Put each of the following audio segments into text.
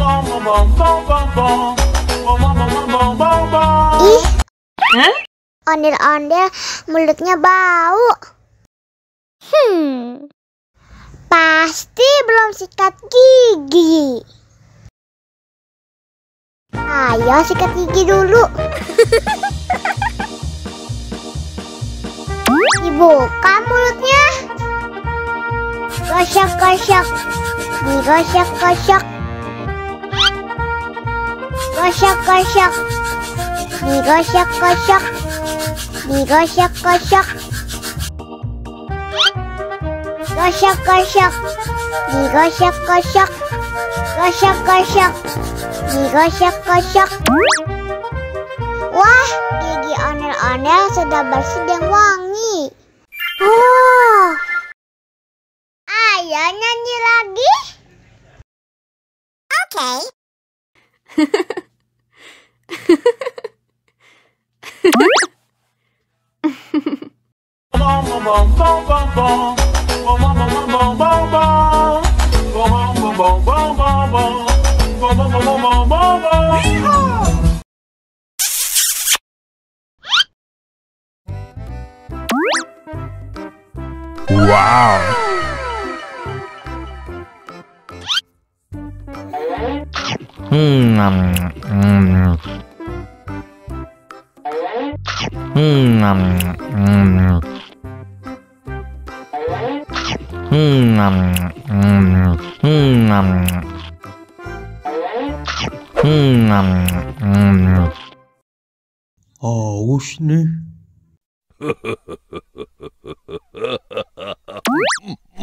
Ih, ondel-ondel mulutnya bau. Pasti belum sikat gigi. Ayo sikat gigi dulu. Dibuka mulutnya. Gosok-gosok. Digosok-gosok. Gosok-gosok. Digosok-gosok. Digosok-gosok. Gosok-gosok. Digosok-gosok. Gosok-gosok. Digosok-gosok. Wah, gigi ondel-ondel sudah bersih dan wangi. Oh, ayo nyanyi lagi. Oke. Wow. Haus nih.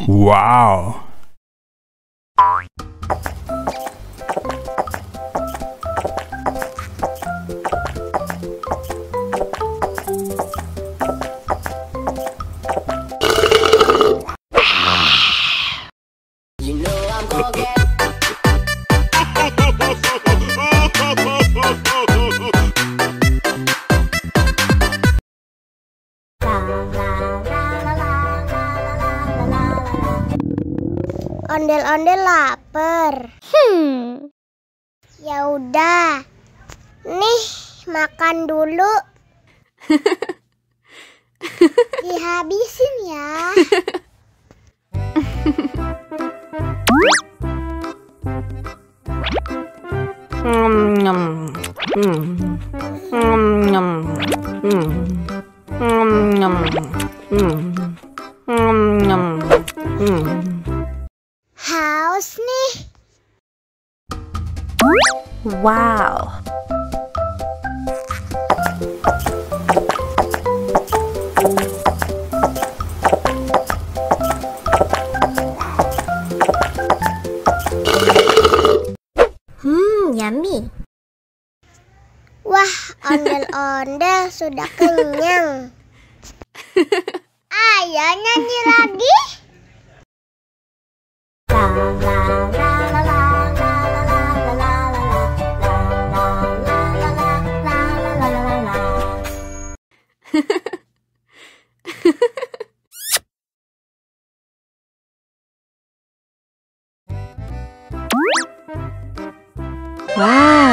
Wow. Ondel-ondel lapar. Ya udah. Nih, makan dulu. Dihabisin ya. Haus nih. Wow. Yummy. Wah, ondel-ondel sudah kenyang. Ayo nyanyi lagi. Wow.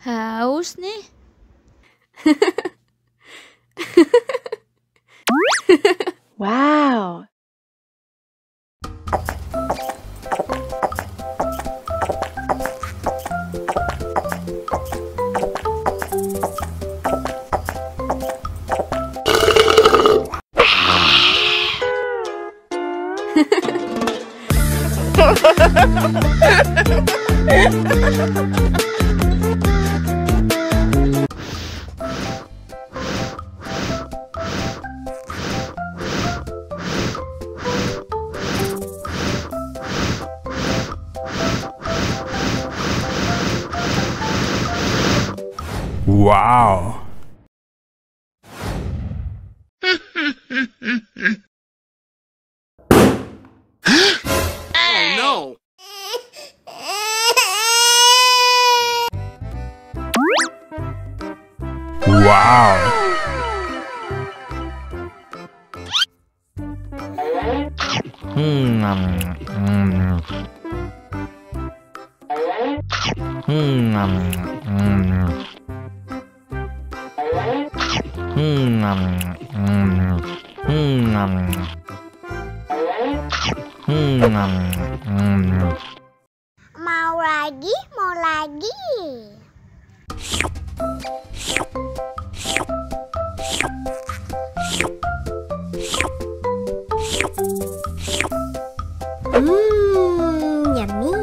Haus nih. Wow. Wow. Oh no! Wow. Mau lagi, mau lagi. Yummy.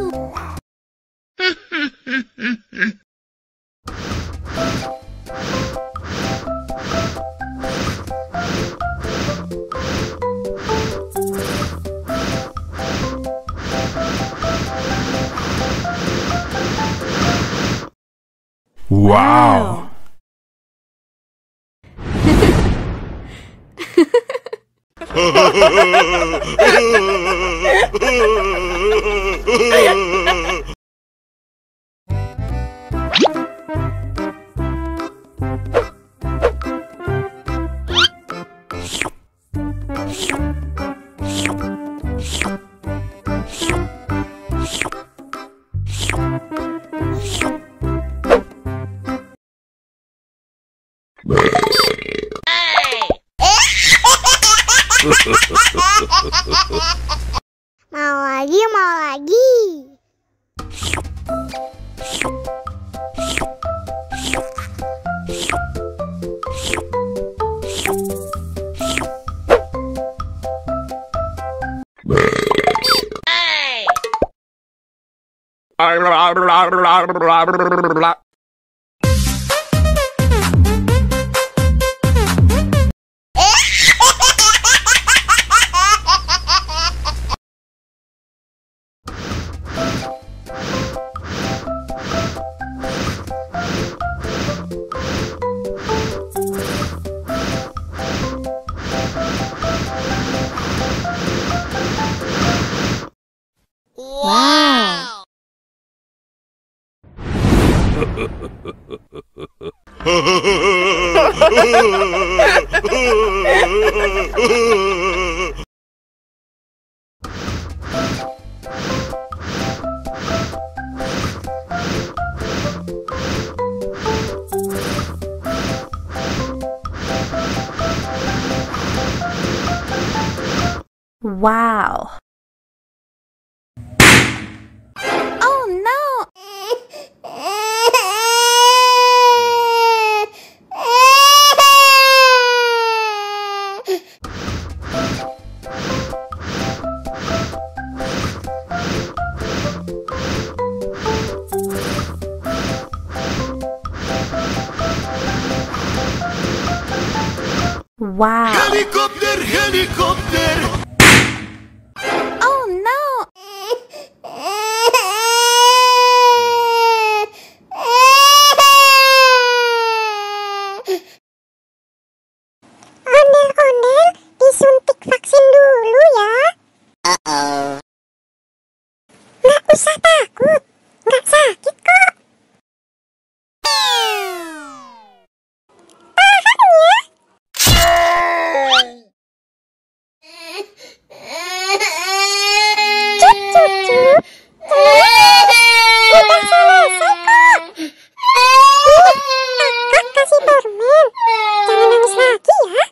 Wow. Mau lagi, mau lagi. Wow. Wow. Oh no! Wow. Helikopter, helikopter! Oh no! Ondel-ondel disuntik vaksin dulu ya. Nggak usah takut, nggak sakit kok. Tahan ya. Cup, cup, cup. Udah selesai kok. Nih, kakak kasih permen. Jangan nangis lagi ya.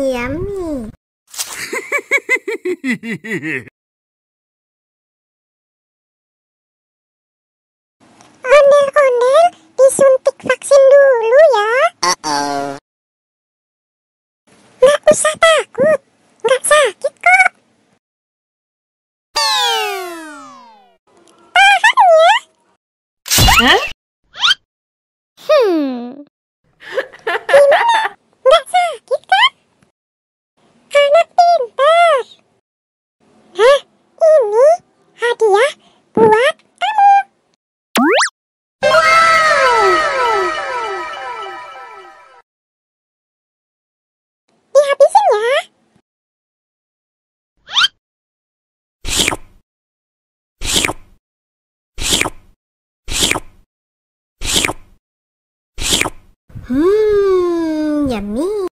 Yummy. Ondel-ondel disuntik vaksin dulu ya. Nggak usah takut, nggak sakit kok. Tahan ya. Gimana? Nggak sakit kan? Yummy.